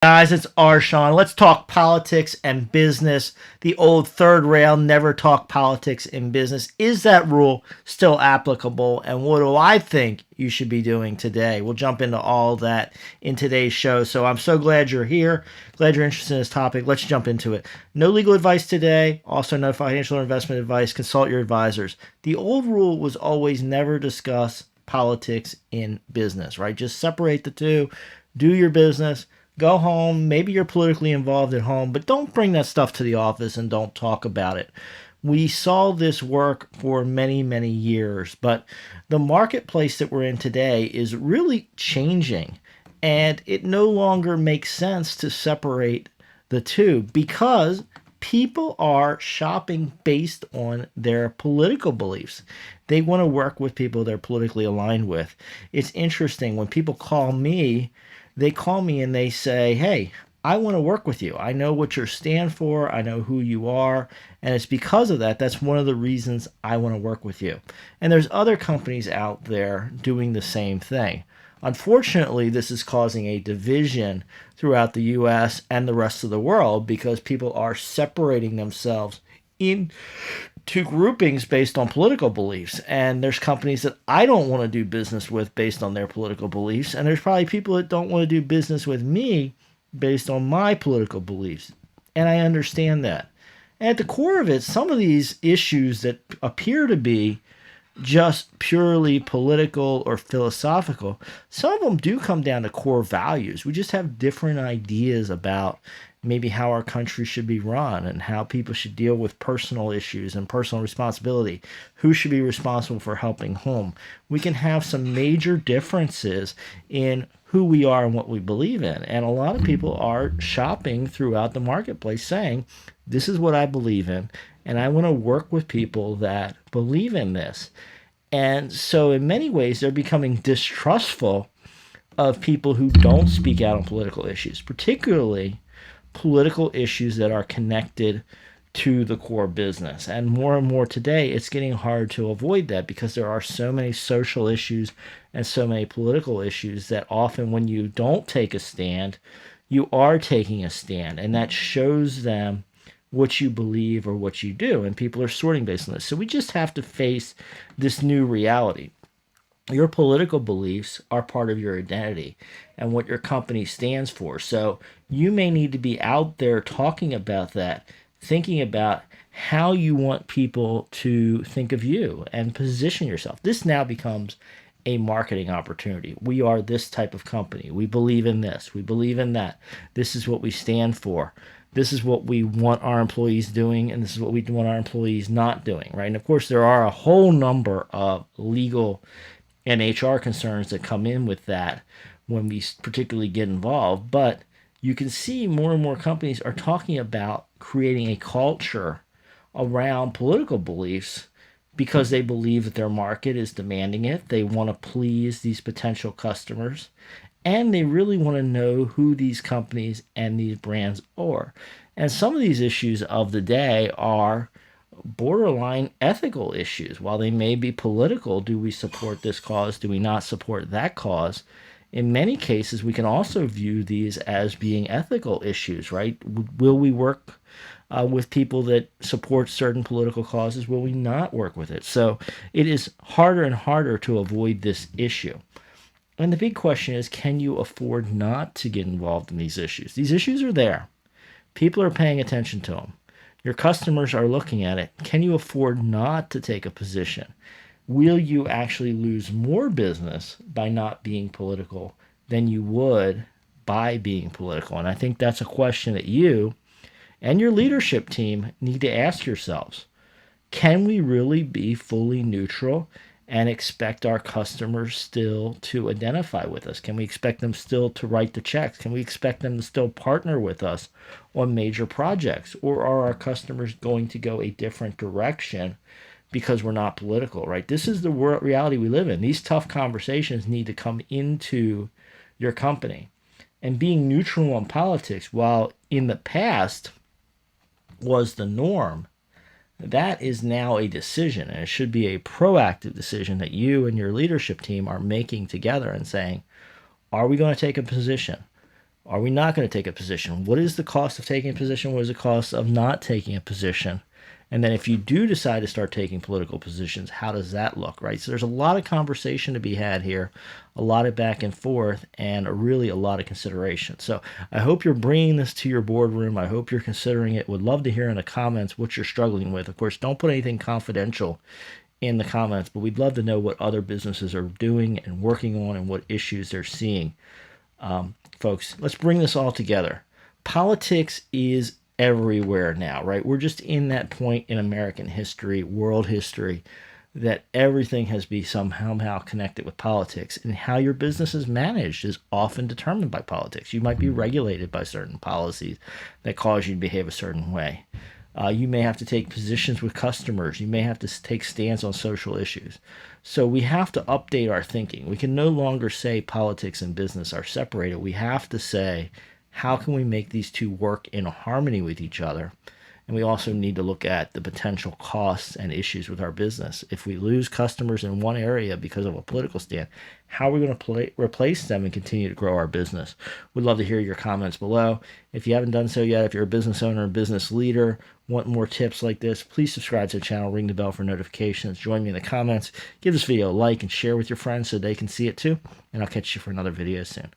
Guys, it's Shawn. Let's talk politics and business. The old third rail, never talk politics in business. Is that rule still applicable? And what do I think you should be doing today? We'll jump into all that in today's show. So I'm so glad you're here. Glad you're interested in this topic. Let's jump into it. No legal advice today. Also, no financial or investment advice. Consult your advisors. The old rule was always never discuss politics in business, right? Just separate the two. Do your business. Go home. Maybe you're politically involved at home, but don't bring that stuff to the office and don't talk about it. We saw this work for many, many years, but the marketplace that we're in today is really changing, and it no longer makes sense to separate the two because people are shopping based on their political beliefs. They want to work with people they're politically aligned with. It's interesting when people call me, they call me and they say, hey, I want to work with you. I know what you stand for. I know who you are. And it's because of that. That's one of the reasons I want to work with you. And there's other companies out there doing the same thing. Unfortunately, this is causing a division throughout the U.S. and the rest of the world because people are separating themselves into groupings based on political beliefs. And there's companies that I don't want to do business with based on their political beliefs. And there's probably people that don't want to do business with me based on my political beliefs. And I understand that. And at the core of it, some of these issues that appear to be just purely political or philosophical, some of them do come down to core values. We just have different ideas about maybe how our country should be run and how people should deal with personal issues and personal responsibility, who should be responsible for helping whom. We can have some major differences in who we are and what we believe in. And a lot of people are shopping throughout the marketplace saying, this is what I believe in, and I want to work with people that believe in this. And so in many ways, they're becoming distrustful of people who don't speak out on political issues, particularly political issues that are connected to the core business. And more today, it's getting hard to avoid that because there are so many social issues and so many political issues that often when you don't take a stand, you are taking a stand. And that shows them what you believe or what you do. And people are sorting based on this. So we just have to face this new reality. Your political beliefs are part of your identity and what your company stands for. So you may need to be out there talking about that, thinking about how you want people to think of you and position yourself. This now becomes a marketing opportunity. We are this type of company. We believe in this. We believe in that. This is what we stand for. This is what we want our employees doing, and this is what we want our employees not doing, right? And of course, there are a whole number of legal and HR concerns that come in with that when we particularly get involved. But you can see more and more companies are talking about creating a culture around political beliefs because they believe that their market is demanding it. They want to please these potential customers, and they really want to know who these companies and these brands are. And some of these issues of the day are borderline ethical issues. While they may be political, do we support this cause? Do we not support that cause? In many cases, we can also view these as being ethical issues, right? Will we work with people that support certain political causes? Will we not work with it? So it is harder and harder to avoid this issue. And the big question is, can you afford not to get involved in these issues? These issues are there. People are paying attention to them. Your customers are looking at it. Can you afford not to take a position? Will you actually lose more business by not being political than you would by being political? And I think that's a question that you and your leadership team need to ask yourselves. Can we really be fully neutral and expect our customers still to identify with us? Can we expect them still to write the checks? Can we expect them to still partner with us on major projects? Or are our customers going to go a different direction because we're not political, right? This is the reality we live in. These tough conversations need to come into your company. And being neutral on politics, while in the past was the norm, that is now a decision, and it should be a proactive decision that you and your leadership team are making together and saying, are we going to take a position? Are we not going to take a position? What is the cost of taking a position? What is the cost of not taking a position? And then if you do decide to start taking political positions, how does that look, right? So there's a lot of conversation to be had here, a lot of back and forth, and really a lot of consideration. So I hope you're bringing this to your boardroom. I hope you're considering it. Would love to hear in the comments what you're struggling with. Of course, don't put anything confidential in the comments, but we'd love to know what other businesses are doing and working on and what issues they're seeing. Folks, let's bring this all together. Politics is everywhere now, right? We're just in that point in American history, world history, that everything has been somehow connected with politics, and how your business is managed is often determined by politics. You might be regulated by certain policies that cause you to behave a certain way. You may have to take positions with customers. You may have to take stands on social issues. So we have to update our thinking. We can no longer say politics and business are separated. We have to say, how can we make these two work in harmony with each other? And we also need to look at the potential costs and issues with our business. If we lose customers in one area because of a political stand, how are we going to replace them and continue to grow our business? We'd love to hear your comments below. If you haven't done so yet, if you're a business owner or business leader, want more tips like this, please subscribe to the channel, ring the bell for notifications, join me in the comments, give this video a like, and share with your friends so they can see it too. And I'll catch you for another video soon.